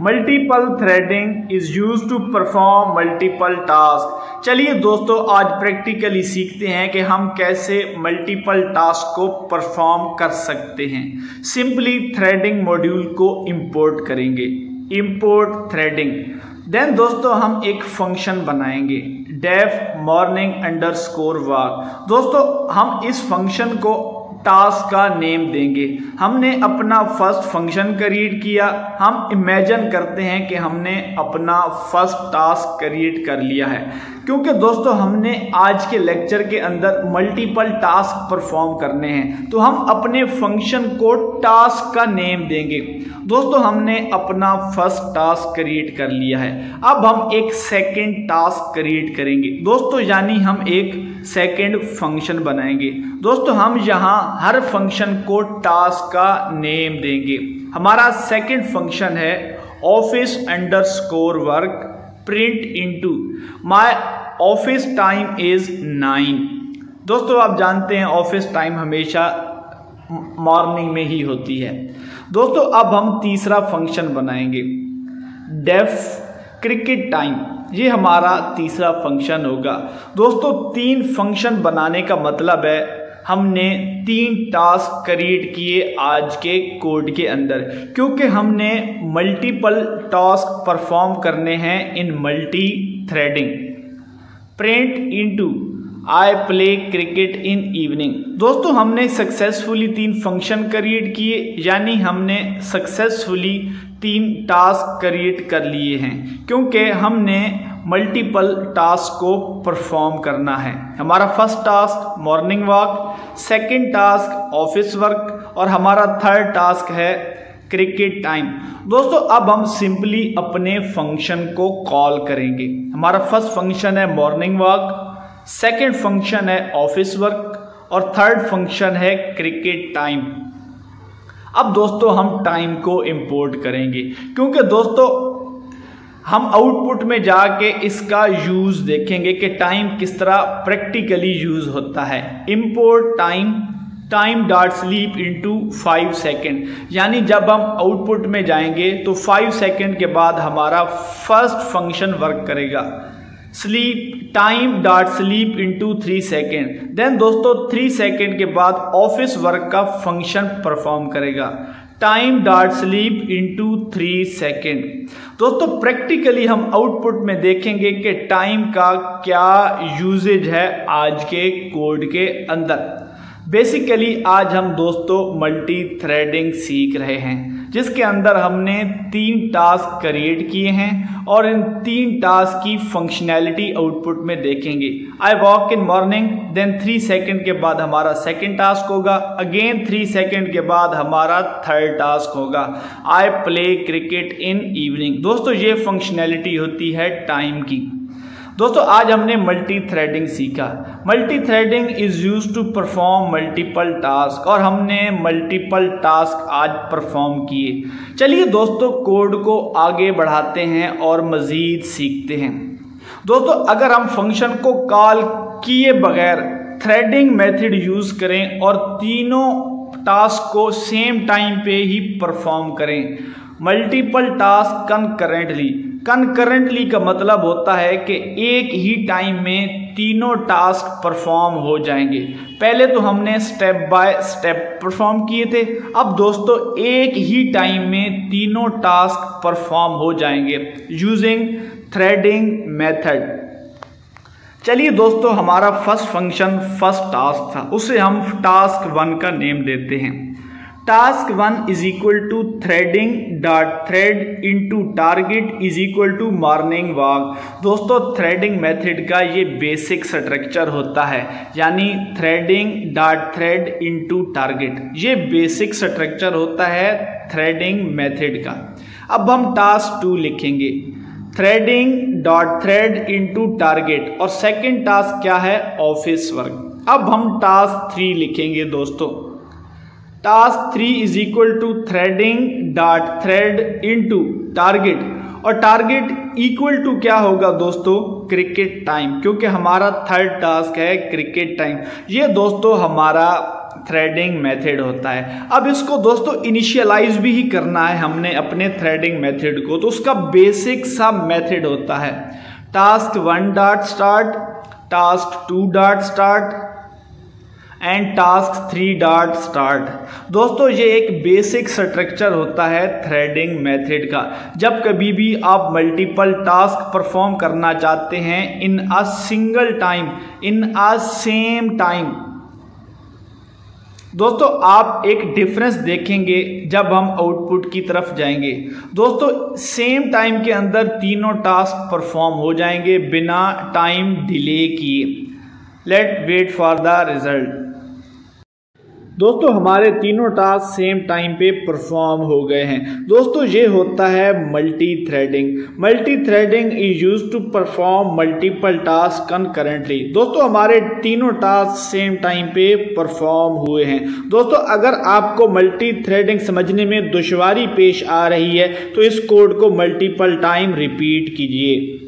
Multiple threading is used to perform multiple task. चलिए दोस्तों, आज प्रैक्टिकली सीखते हैं कि हम कैसे मल्टीपल टास्क को परफॉर्म कर सकते हैं। सिंपली थ्रेडिंग मॉड्यूल को इंपोर्ट करेंगे, इंपोर्ट थ्रेडिंग। देन दोस्तों हम एक फंक्शन बनाएंगे डेफ मॉर्निंग अंडरस्कोर वॉक। दोस्तों हम इस फंक्शन को टास्क का नेम देंगे। हमने अपना फर्स्ट फंक्शन क्रिएट किया। हम इमेजिन करते हैं कि हमने अपना फर्स्ट टास्क क्रिएट कर लिया है, क्योंकि दोस्तों हमने आज के लेक्चर के अंदर मल्टीपल टास्क परफॉर्म करने हैं, तो हम अपने फंक्शन को टास्क का नेम देंगे। दोस्तों हमने अपना फर्स्ट टास्क क्रिएट कर लिया है। अब हम एक सेकेंड टास्क क्रिएट करेंगे दोस्तों, यानी हम एक सेकेंड फंक्शन बनाएंगे। दोस्तों हम यहाँ हर फंक्शन को टास्क का नेम देंगे। हमारा सेकेंड फंक्शन है office underscore work print into my office time is 9। दोस्तों आप जानते हैं ऑफिस टाइम हमेशा मॉर्निंग में ही होती है। दोस्तों अब हम तीसरा फंक्शन बनाएंगे डेफ क्रिकेट टाइम। ये हमारा तीसरा फंक्शन होगा। दोस्तों 3 फंक्शन बनाने का मतलब है हमने 3 टास्क क्रिएट किए आज के कोड के अंदर, क्योंकि हमने मल्टीपल टास्क परफॉर्म करने हैं in multithreading. Print into I play cricket in evening. दोस्तों हमने सक्सेसफुली 3 फंक्शन क्रिएट किए, यानी हमने सक्सेसफुली 3 टास्क क्रिएट कर लिए हैं, क्योंकि हमने मल्टीपल टास्क को परफॉर्म करना है। हमारा first task morning walk, second task office work और हमारा थर्ड टास्क है क्रिकेट टाइम। दोस्तों अब हम सिंपली अपने फंक्शन को कॉल करेंगे। हमारा फर्स्ट फंक्शन है मॉर्निंग वॉक, सेकेंड फंक्शन है ऑफिस वर्क और थर्ड फंक्शन है क्रिकेट टाइम। अब दोस्तों हम टाइम को इंपोर्ट करेंगे, क्योंकि दोस्तों हम आउटपुट में जाके इसका यूज देखेंगे कि टाइम किस तरह प्रैक्टिकली यूज होता है। Import time dot sleep into 5 second, यानी जब हम आउटपुट में जाएंगे तो 5 सेकेंड के बाद हमारा फर्स्ट फंक्शन वर्क करेगा। Sleep time dot sleep into 3 second. Then दोस्तों 3 सेकेंड के बाद ऑफिस वर्क का फंक्शन परफॉर्म करेगा time dot sleep into 3 second. दोस्तों प्रैक्टिकली हम आउटपुट में देखेंगे कि टाइम का क्या यूजेज है आज के कोड के अंदर। बेसिकली आज हम दोस्तों मल्टी थ्रेडिंग सीख रहे हैं, जिसके अंदर हमने 3 टास्क क्रिएट किए हैं और इन 3 टास्क की फंक्शनैलिटी आउटपुट में देखेंगे। I walk in morning, then 3 second के बाद हमारा सेकेंड टास्क होगा, अगेन 3 सेकेंड के बाद हमारा थर्ड टास्क होगा I play cricket in evening. दोस्तों ये फंक्शनैलिटी होती है टाइम की। दोस्तों आज हमने मल्टी थ्रेडिंग सीखा। Multi threading is used to perform multiple task, और हमने मल्टीपल टास्क आज परफॉर्म किए। चलिए दोस्तों कोड को आगे बढ़ाते हैं और मजीद सीखते हैं। दोस्तों अगर हम फंक्शन को कॉल किए बगैर थ्रेडिंग मेथड यूज करें और तीनों टास्क को सेम टाइम पे ही परफॉर्म करें, मल्टीपल टास्क कंकरेंटली का मतलब होता है कि एक ही टाइम में तीनों टास्क परफॉर्म हो जाएंगे। पहले तो हमने स्टेप बाय स्टेप परफॉर्म किए थे, अब दोस्तों एक ही टाइम में तीनों टास्क परफॉर्म हो जाएंगे यूजिंग थ्रेडिंग मेथड। चलिए दोस्तों हमारा फर्स्ट फंक्शन फर्स्ट टास्क था, उसे हम टास्क 1 का नेम देते हैं। Task 1 is equal to threading dot thread into target is equal to morning walk. दोस्तों थ्रेडिंग मेथड का ये बेसिक स्ट्रक्चर होता है, यानी threading dot thread into target, ये बेसिक स्ट्रक्चर होता है थ्रेडिंग मेथड का। अब हम टास्क 2 लिखेंगे threading dot thread into target, और सेकेंड टास्क क्या है ऑफिस वर्क। अब हम टास्क 3 लिखेंगे दोस्तों task 3 is equal to threading dot thread into target, और टारगेट इक्वल टू क्या होगा दोस्तों, क्रिकेट टाइम, क्योंकि हमारा थर्ड टास्क है क्रिकेट टाइम। ये दोस्तों हमारा थ्रेडिंग मेथड होता है। अब इसको दोस्तों इनिशियलाइज भी ही करना है हमने अपने थ्रेडिंग मेथड को, तो उसका बेसिक सा मेथड होता है task 1 dot start, task 2 dot start and task 3 dot start. दोस्तों ये एक बेसिक स्ट्रक्चर होता है थ्रेडिंग मेथड का। जब कभी भी आप मल्टीपल टास्क परफॉर्म करना चाहते हैं in a single time, in a same time, दोस्तों आप एक डिफरेंस देखेंगे जब हम आउटपुट की तरफ जाएंगे। दोस्तों सेम टाइम के अंदर तीनों टास्क परफॉर्म हो जाएंगे बिना टाइम डिले किए। Let wait for the result. दोस्तों हमारे तीनों टास्क सेम टाइम पे परफॉर्म हो गए हैं। दोस्तों ये होता है multi threading. Multi threading is used to perform multiple task concurrently. दोस्तों हमारे तीनों टास्क सेम टाइम पे परफॉर्म हुए हैं। दोस्तों अगर आपको मल्टी थ्रेडिंग समझने में दुश्वारी पेश आ रही है तो इस कोड को मल्टीपल टाइम रिपीट कीजिए।